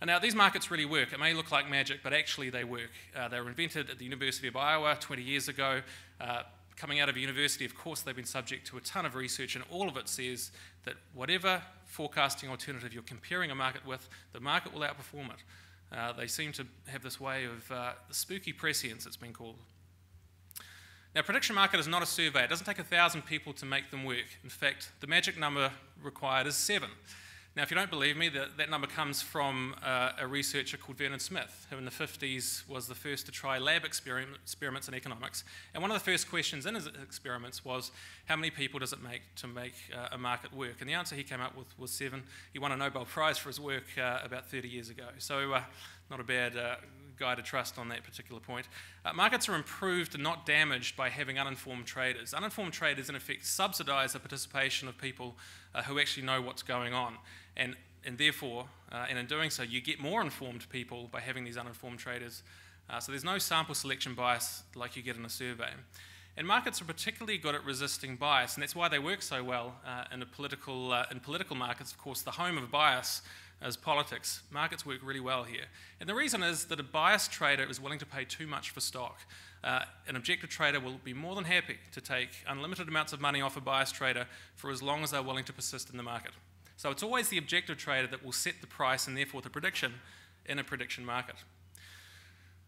And now, these markets really work. It may look like magic, but actually they work. They were invented at the University of Iowa 20 years ago. Coming out of university, of course, they've been subject to a ton of research, and all of it says that whatever forecasting alternative you're comparing a market with, the market will outperform it. They seem to have this way of the spooky prescience, it's been called. Now, prediction market is not a survey. It doesn't take 1,000 people to make them work. In fact, the magic number required is 7. Now, if you don't believe me, that number comes from a researcher called Vernon Smith, who in the 50s was the first to try lab experiments in economics. And one of the first questions in his experiments was, how many people does it make to make a market work? And the answer he came up with was 7. He won a Nobel Prize for his work about 30 years ago. So not a bad guy to trust on that particular point. Markets are improved and not damaged by having uninformed traders. Uninformed traders, in effect, subsidize the participation of people who actually know what's going on. And therefore, and in doing so, you get more informed people by having these uninformed traders. So there's no sample selection bias like you get in a survey. And markets are particularly good at resisting bias, and that's why they work so well in political markets. Of course, the home of bias is politics. Markets work really well here. And the reason is that a biased trader is willing to pay too much for stock. An objective trader will be more than happy to take unlimited amounts of money off a biased trader for as long as they're willing to persist in the market. So it's always the objective trader that will set the price and therefore the prediction in a prediction market.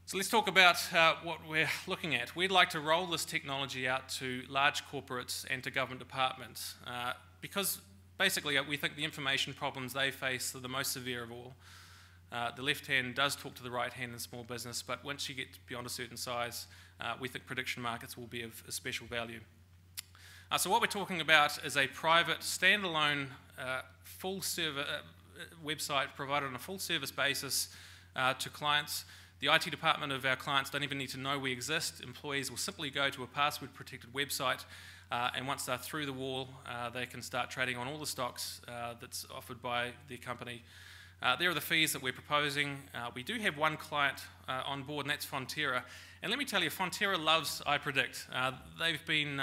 So let's talk about what we're looking at. We'd like to roll this technology out to large corporates and to government departments because basically we think the information problems they face are the most severe of all. The left hand does talk to the right hand in small business, but once you get beyond a certain size, we think prediction markets will be of special value. So what we're talking about is a private, standalone, full-service website provided on a full-service basis to clients. The IT department of our clients don't even need to know we exist. Employees will simply go to a password-protected website, and once they're through the wall, they can start trading on all the stocks that's offered by the company. There are the fees that we're proposing. We do have one client on board, and that's Fonterra. And let me tell you, Fonterra loves iPredict. They've been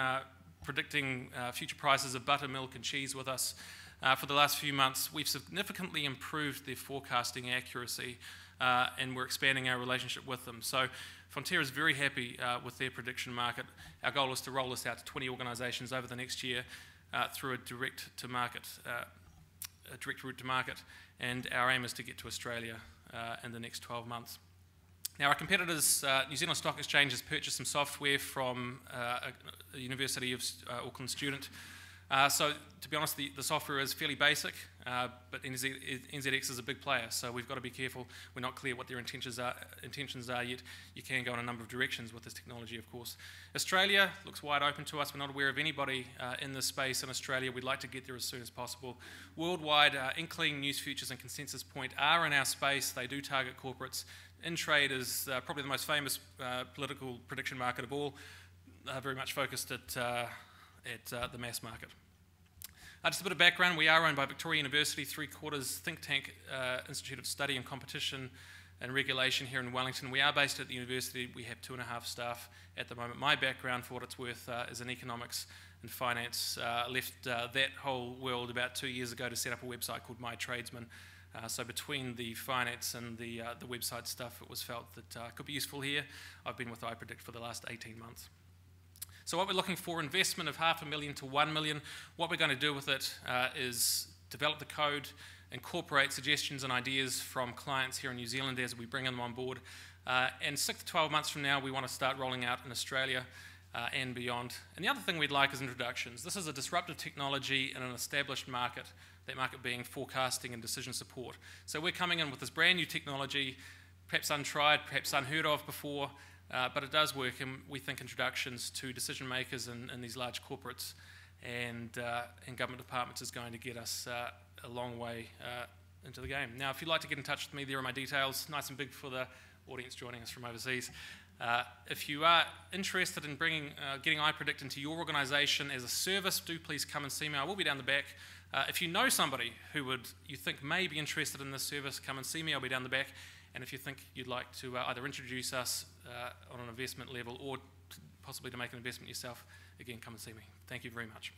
predicting future prices of butter, milk, and cheese with us for the last few months. We've significantly improved their forecasting accuracy, and we're expanding our relationship with them. So Fonterra is very happy with their prediction market. Our goal is to roll this out to 20 organisations over the next year through a direct route to market, and our aim is to get to Australia in the next 12 months. Now, our competitors, New Zealand Stock Exchange, has purchased some software from a University of Auckland student. So, to be honest, the software is fairly basic, but NZX is a big player, so we've got to be careful. We're not clear what their intentions are yet. You can go in a number of directions with this technology, of course. Australia looks wide open to us. We're not aware of anybody in this space in Australia. We'd like to get there as soon as possible. Worldwide, Inkling, News Futures, and Consensus Point are in our space. They do target corporates. InTrade is probably the most famous political prediction market of all, very much focused at the mass market. Just a bit of background, we are owned by Victoria University, 3/4 think tank Institute of Study and Competition and Regulation here in Wellington. We are based at the university. We have 2.5 staff at the moment. My background, for what it's worth, is in economics and finance. Left that whole world about 2 years ago to set up a website called My Tradesman. So between the finance and the website stuff, it was felt that could be useful here. I've been with iPredict for the last 18 months. So what we're looking for, investment of $500,000 to $1 million. What we're going to do with it is develop the code, incorporate suggestions and ideas from clients here in New Zealand as we bring them on board. And 6 to 12 months from now, we want to start rolling out in Australia and beyond. And the other thing we'd like is introductions. This is a disruptive technology in an established market, that market being forecasting and decision support. So we're coming in with this brand new technology, perhaps untried, perhaps unheard of before, but it does work, and we think introductions to decision makers in these large corporates and government departments is going to get us a long way into the game. Now, if you'd like to get in touch with me, there are my details, nice and big for the audience joining us from overseas. If you are interested in getting iPredict into your organisation as a service, do please come and see me. I will be down the back. If you know somebody who you think may be interested in this service, come and see me. I'll be down the back. And if you think you'd like to either introduce us on an investment level or possibly to make an investment yourself, again, come and see me. Thank you very much.